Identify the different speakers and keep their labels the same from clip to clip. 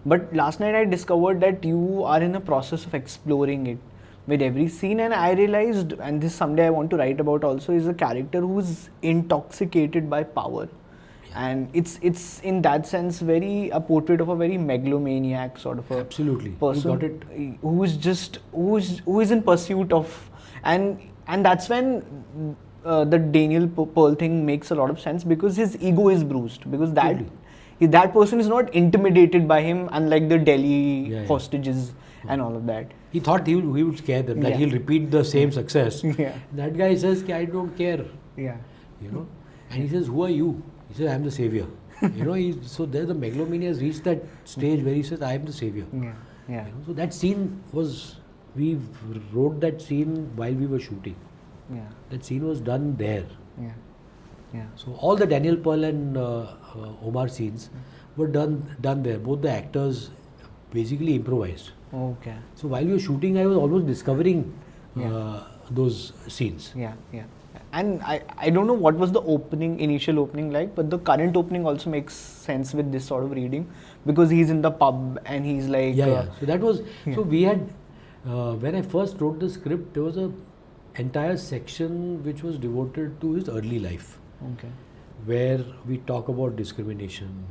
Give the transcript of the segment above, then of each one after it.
Speaker 1: But last night I discovered that you are in a process of exploring it with every scene, and I realized, and this someday I want to write about also, is a character who's intoxicated by power. And it's in that sense very a portrait of a very megalomaniac sort of a
Speaker 2: Absolutely.
Speaker 1: person
Speaker 2: You got it.
Speaker 1: who is in pursuit of, and that's when the Daniel Pearl thing makes a lot of sense, because his ego is bruised, because that person is not intimidated by him, unlike the Delhi hostages and all of that.
Speaker 2: He thought he would scare them, that he'll repeat the same success. That guy says, I don't care.
Speaker 1: Yeah.
Speaker 2: You know, and he says, who are you? He says, I am the savior. You know, so there the megalomania has reached that stage where he says, I am the savior.
Speaker 1: Yeah.
Speaker 2: You know, so that scene was, we wrote that scene while we were shooting.
Speaker 1: Yeah.
Speaker 2: That scene was done there.
Speaker 1: Yeah. Yeah.
Speaker 2: So all the Daniel Pearl and Omar scenes were done there. Both the actors basically improvised.
Speaker 1: Okay.
Speaker 2: So while we were shooting, I was almost discovering those scenes.
Speaker 1: Yeah. Yeah. And I don't know what was the initial opening like, but the current opening also makes sense with this sort of reading, because he's in the pub and he's like...
Speaker 2: So that was... So we had... when I first wrote the script, there was a entire section which was devoted to his early life.
Speaker 1: Okay.
Speaker 2: Where we talk about discrimination,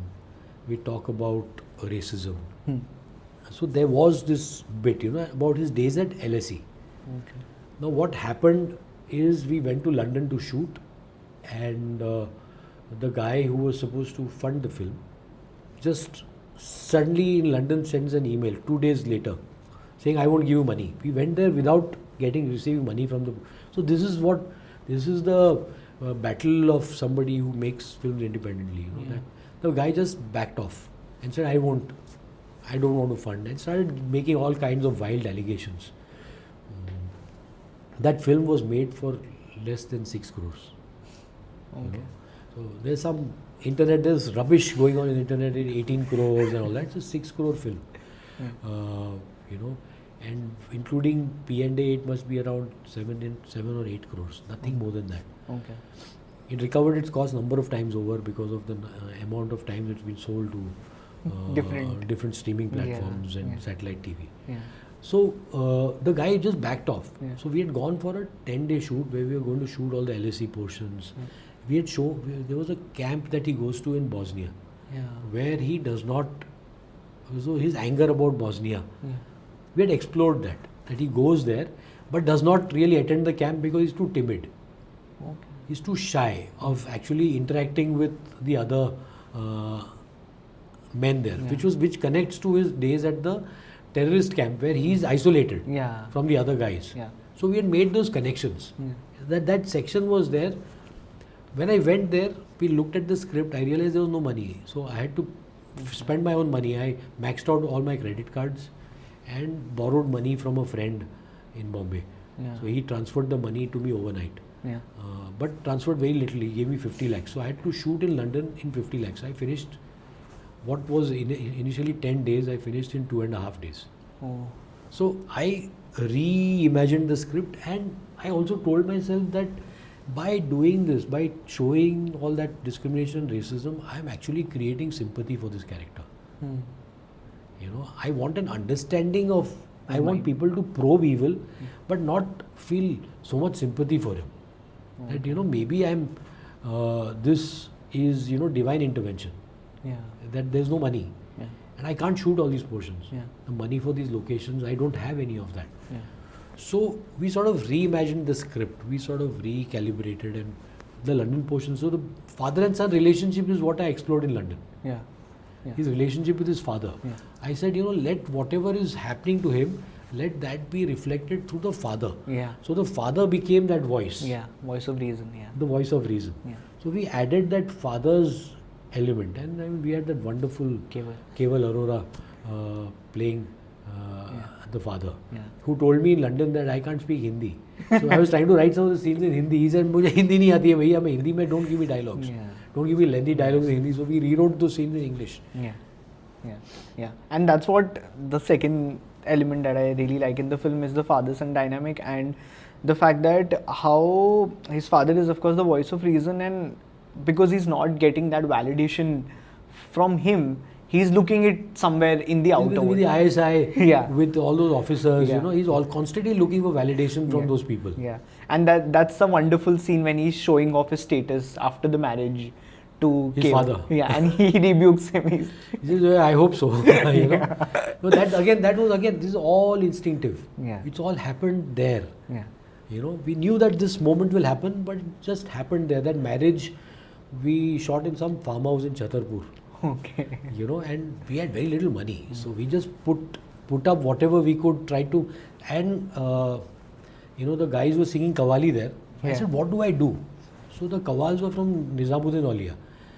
Speaker 2: we talk about racism. So there was this bit, you know, about his days at LSE.
Speaker 1: Okay.
Speaker 2: Now what happened is we went to London to shoot, and the guy who was supposed to fund the film just suddenly in London sends an email 2 days later saying, I won't give you money. We went there without receiving money from the... So this is the battle of somebody who makes films independently. You know, that the guy just backed off and said, I don't want to fund, and started making all kinds of wild allegations. That film was made for less than 6 crores.
Speaker 1: Okay.
Speaker 2: You know? So there's rubbish going on in the internet in 18 crores and all that. It's a 6 crore film. You know, and including P&A, it must be around 7 or 8 crores, nothing more than that.
Speaker 1: Okay.
Speaker 2: It recovered its cost number of times over because of the amount of times it's been sold to different streaming platforms and satellite TV.
Speaker 1: Yeah.
Speaker 2: So the guy just backed off. So we had gone for a 10-day shoot where we were going to shoot all the LSE portions. We had there was a camp that he goes to in Bosnia, where he does not, so his anger about Bosnia, we had explored that he goes there but does not really attend the camp because he's too timid.
Speaker 1: Okay.
Speaker 2: He's too shy of actually interacting with the other men there, which connects to his days at the terrorist camp where he's isolated from the other guys. So we had made those connections. That section was there. When I went there, we looked at the script, I realized there was no money. So I had to spend my own money. I maxed out all my credit cards and borrowed money from a friend in Bombay. So he transferred the money to me overnight. But transferred very little. He gave me 50 lakhs. So I had to shoot in London in 50 lakhs. I finished what was initially 10 days, I finished in 2.5 days. So I reimagined the script, and I also told myself that by doing this, by showing all that discrimination, racism, I am actually creating sympathy for this character. You know, I want an understanding of, I want people to probe evil, but not feel so much sympathy for him. That, you know, maybe this is, you know, divine intervention. That there's no money. And I can't shoot all these portions. The money for these locations, I don't have any of that. So we sort of reimagined the script. We sort of recalibrated and the London portion. So the father and son relationship is what I explored in London. His relationship with his father. I said, you know, let whatever is happening to him, let that be reflected through the father. So the father became that voice.
Speaker 1: Voice of reason.
Speaker 2: The voice of reason. So we added that father's element, and I mean, we had that wonderful Keval Arora playing the father, who told me in London that I can't speak Hindi. So I was trying to write some of the scenes in Hindi. He said, "Mujhe Hindi nahi aati hai, bhaiya, main Hindi mein don't give me dialogues. Don't give me lengthy dialogues in Hindi." So we rewrote those scenes in English.
Speaker 1: And that's what the second element that I really like in the film is the father-son dynamic, and the fact that how his father is of course the voice of reason, and because he's not getting that validation from him, He's looking it somewhere in the outer
Speaker 2: with
Speaker 1: world.
Speaker 2: the ISI,
Speaker 1: Yeah.
Speaker 2: with all those officers,
Speaker 1: Yeah.
Speaker 2: he's all constantly looking for validation from
Speaker 1: Yeah.
Speaker 2: those people.
Speaker 1: Yeah, and that's a wonderful scene when he's showing off his status after the marriage to
Speaker 2: His
Speaker 1: Kev.
Speaker 2: father.
Speaker 1: Yeah, and he rebukes him.
Speaker 2: He says, I hope so. you know. No, that was this is all instinctive.
Speaker 1: Yeah.
Speaker 2: It's all happened there.
Speaker 1: Yeah.
Speaker 2: You know, we knew that this moment will happen, but it just happened there. That marriage, we shot in some farmhouse in Chhatarpur.
Speaker 1: Okay.
Speaker 2: You know, and we had very little money, so we just put up whatever we could, try to, and you know, the guys were singing Qawwali there. I said, what do I do? So the Qawwals were from Nizamuddin Aulia.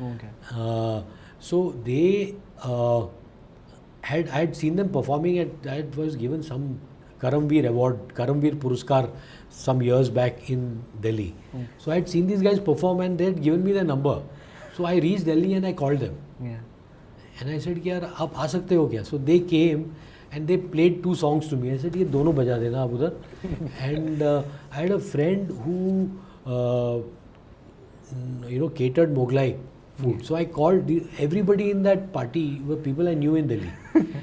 Speaker 1: Okay.
Speaker 2: So they I had seen them performing I was given some Karamveer award, Karamveer Puruskar some years back in Delhi. So I had seen these guys perform and they had given me their number. So I reached Delhi and I called them.
Speaker 1: Yeah.
Speaker 2: And I said, yaar, aap aa sakte ho kya? So they came and they played 2 songs to me. I said, ye dono baja dena aap udhar. And I had a friend who, you know, catered Mughlai food. So I called everybody in that party were people I knew in Delhi.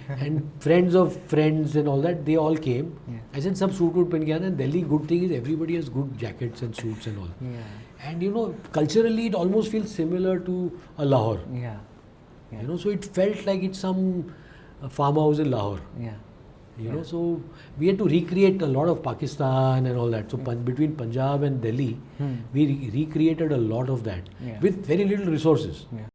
Speaker 2: And friends of friends and all that, they all came.
Speaker 1: Yeah.
Speaker 2: I said, sab suit woot pen ke aana. Delhi, good thing is everybody has good jackets and suits and all.
Speaker 1: Yeah.
Speaker 2: And you know, culturally it almost feels similar to a Lahore.
Speaker 1: Yeah. Yeah.
Speaker 2: You know, so it felt like it's some farmhouse in Lahore.
Speaker 1: Yeah.
Speaker 2: You know, so we had to recreate a lot of Pakistan and all that. So between Punjab and Delhi, we recreated a lot of that
Speaker 1: Yeah.
Speaker 2: with very little resources.
Speaker 1: Yeah.